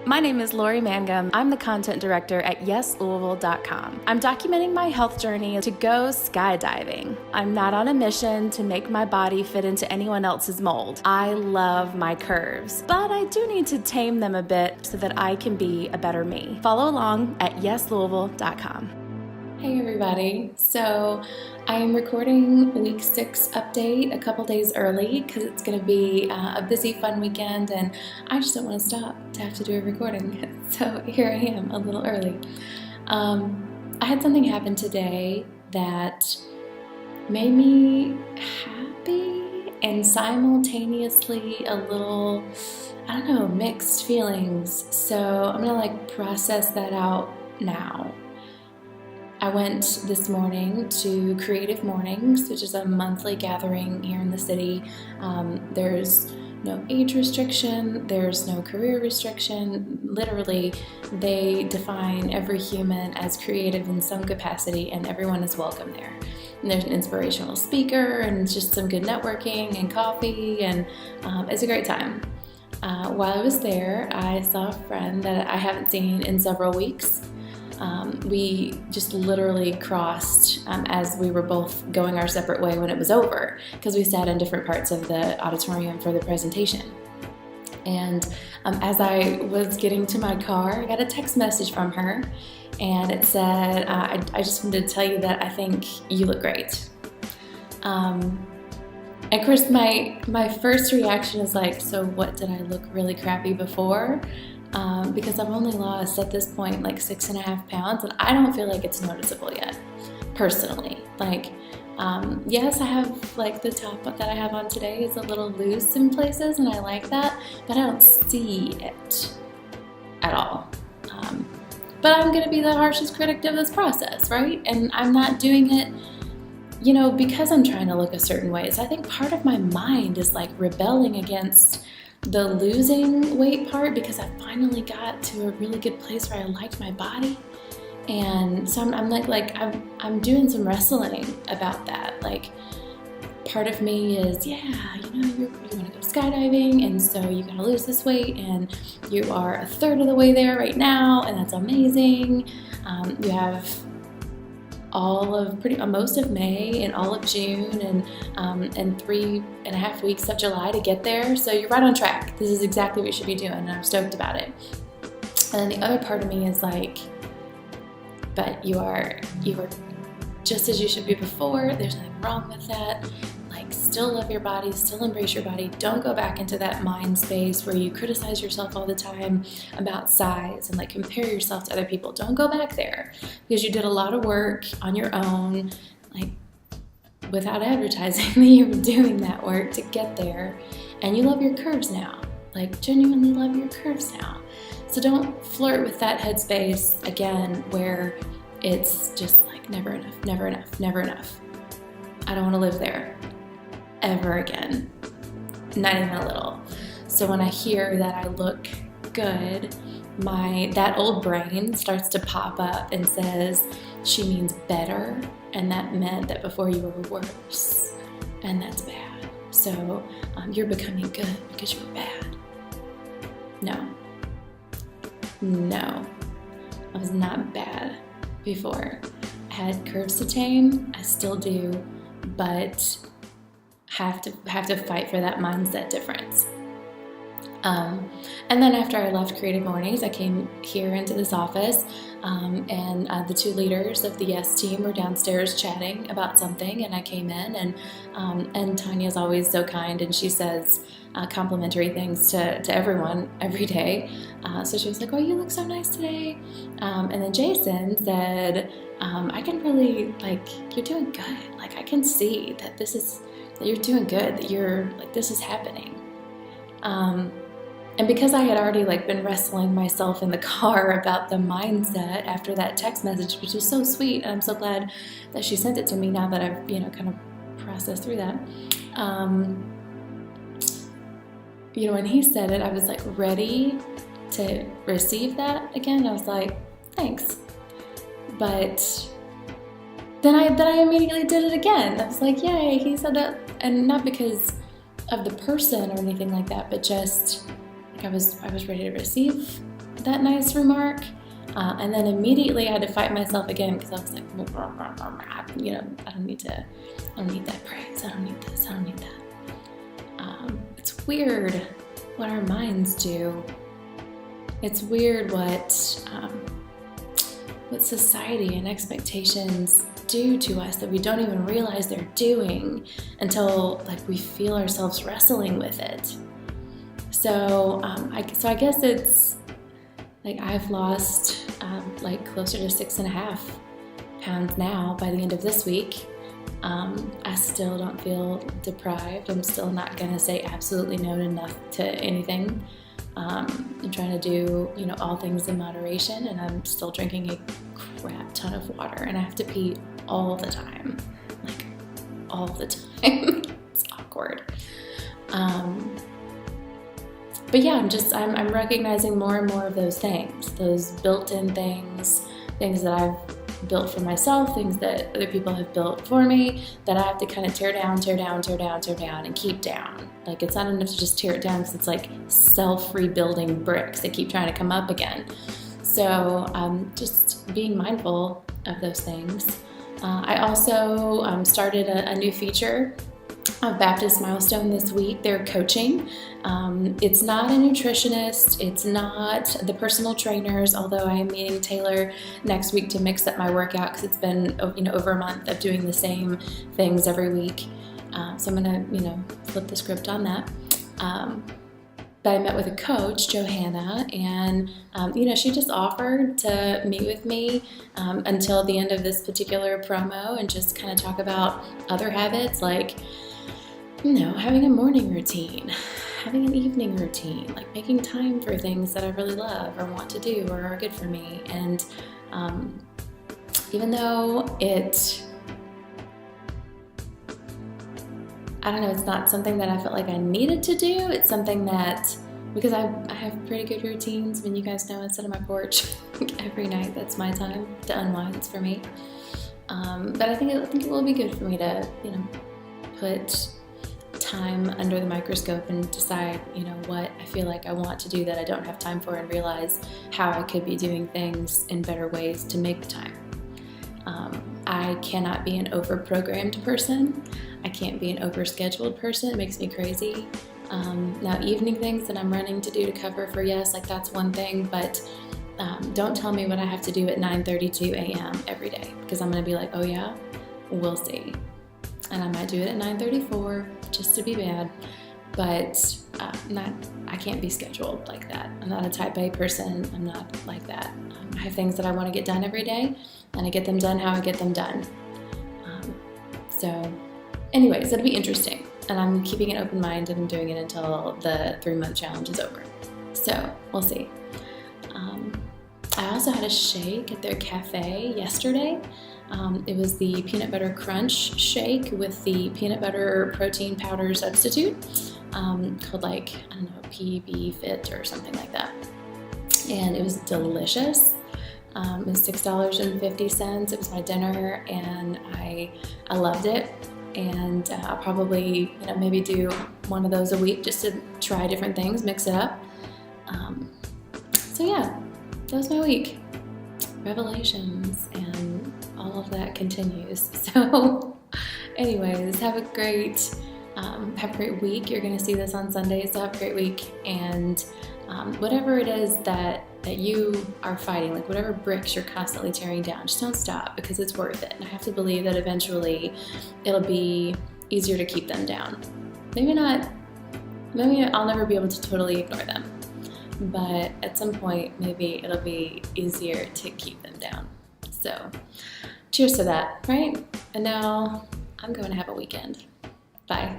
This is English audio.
my name is Lori Mangum. I'm the content director at YesLouisville.com. I'm documenting my health journey to go skydiving. I'm not on a mission to make my body fit into anyone else's mold. I love my curves, but I do need to tame them a bit so that I can be a better me. Follow along at YesLouisville.com. Hey everybody, so I am recording week 6 update a couple days early because it's going to be a busy, fun weekend and I just don't want to stop to have to do a recording. So here I am a little early. I had something happen today that made me happy and simultaneously a little, I don't know, mixed feelings. So I'm going to process that out now. I went this morning to Creative Mornings, which is a monthly gathering here in the city. There's no age restriction, there's no career restriction. Literally, they define every human as creative in some capacity, and everyone is welcome there. And there's an inspirational speaker, and just some good networking and coffee, and it's a great time. While I was there, I saw a friend that I haven't seen in several weeks. We just literally crossed as we were both going our separate way when it was over, because we sat in different parts of the auditorium for the presentation. And as I was getting to my car, I got a text message from her, and it said, I just wanted to tell you that I think you look great. And of course, my first reaction is like, so what, did I look really crappy before? Because I've only lost at this point 6.5 pounds, and I don't feel like it's noticeable yet, personally. Yes, I have the top that I have on today is a little loose in places, and I like that, but I don't see it at all. But I'm gonna be the harshest critic of this process, right? And I'm not doing it, because I'm trying to look a certain way. So I think part of my mind is rebelling against the losing weight part, because I finally got to a really good place where I liked my body. And so I'm doing some wrestling about that. Part of me is, you want to go skydiving, and so you gotta lose this weight, and you are a third of the way there right now, and that's amazing. You have most of May and all of June and 3.5 weeks of July to get there. So you're right on track. This is exactly what you should be doing, and I'm stoked about it. And then the other part of me is but you are just as you should be before. There's nothing wrong with that. Still love your body, still embrace your body. Don't go back into that mind space where you criticize yourself all the time about size and compare yourself to other people. Don't go back there, because you did a lot of work on your own, without advertising that you were doing that work to get there, and you love your curves now. Genuinely love your curves now. So don't flirt with that headspace again where it's just never enough, never enough, never enough. I don't want to live there ever again, not even a little. So when I hear that I look good, that old brain starts to pop up and says, she means better, and that meant that before you were worse, and that's bad. So you're becoming good because you were bad. No, I was not bad before. I had curves to tame, I still do, but have to fight for that mindset difference. And then after I left Creative Mornings, I came here into this office, and the 2 leaders of the Yes team were downstairs chatting about something, and I came in, and Tanya's always so kind, and she says complimentary things to everyone every day. So she was like, "Oh, you look so nice today." And then Jason said, "I can really you're doing good. I can see that that you're doing good, that you're this is happening." And because I had already been wrestling myself in the car about the mindset after that text message, which was so sweet, and I'm so glad that she sent it to me now that I've kind of processed through that. When he said it, I was ready to receive that again. I was like, thanks. But then I immediately did it again. I was like, yay, he said that. And not because of the person or anything like that, but just I was ready to receive that nice remark. And then immediately I had to fight myself again because I was like, you know, I don't need that praise. I don't need this. I don't need that. It's weird what our minds do. It's weird what society and expectations do to us that we don't even realize they're doing until like we feel ourselves wrestling with it. So I guess it's like I've lost like closer to 6.5 pounds now by the end of this week. I still don't feel deprived. I'm still not gonna say absolutely no to anything. I'm trying to do, you know, all things in moderation, and I'm still drinking a crap ton of water, and I have to pee all the time, like all the time. It's awkward. But yeah, I'm recognizing more and more of those things, those built-in things that I've built for myself, things that other people have built for me that I have to kind of tear down and keep down. Like it's not enough to just tear it down because it's like self-rebuilding bricks that keep trying to come up again. So just being mindful of those things. I also started a new feature of Baptist Milestone this week. They're coaching. It's not a nutritionist. It's not the personal trainers, although I am meeting Taylor next week to mix up my workout because it's been, you know, over a month of doing the same things every week. So I'm going to, you know, flip the script on that. But I met with a coach, Johanna, and, you know, she just offered to meet with me until the end of this particular promo and just kind of talk about other habits like, you know, having a morning routine, having an evening routine, like making time for things that I really love or want to do or are good for me. And even though I don't know, it's not something that I felt like I needed to do. It's something that, because I have pretty good routines. When you guys know I sit on my porch every night, that's my time to unwind. It's for me. But I think it will be good for me to, you know, put time under the microscope and decide, you know, what I feel like I want to do that I don't have time for, and realize how I could be doing things in better ways to make the time. I cannot be an over-programmed person. I can't be an over-scheduled person. It makes me crazy. Now, evening things that I'm running to do to cover for Yes, like that's one thing, but don't tell me what I have to do at 9:32 a.m. every day, because I'm going to be like, oh yeah, we'll see. And I might do it at 9:34 just to be bad, but I can't be scheduled like that. I'm not a type A person. I'm not like that. I have things that I want to get done every day, and I get them done how I get them done. So anyways, it'll be interesting, and I'm keeping an open mind, and I'm doing it until the 3-month challenge is over. So we'll see. I also had a shake at their cafe yesterday. It was the peanut butter crunch shake with the peanut butter protein powder substitute, called like, I don't know, PB Fit or something like that. And it was delicious. It was $6.50. It was my dinner, and I loved it. And I'll probably, you know, maybe do one of those a week just to try different things, mix it up. So yeah, that was my week. Revelations and all of that continues. So anyways, have a great week. You're going to see this on Sunday, so have a great week. And whatever it is that you are fighting, like whatever bricks you're constantly tearing down, just don't stop, because it's worth it. And I have to believe that eventually it'll be easier to keep them down. Maybe I'll never be able to totally ignore them, but at some point maybe it'll be easier to keep them down. So cheers to that, right? And now I'm going to have a weekend. Bye.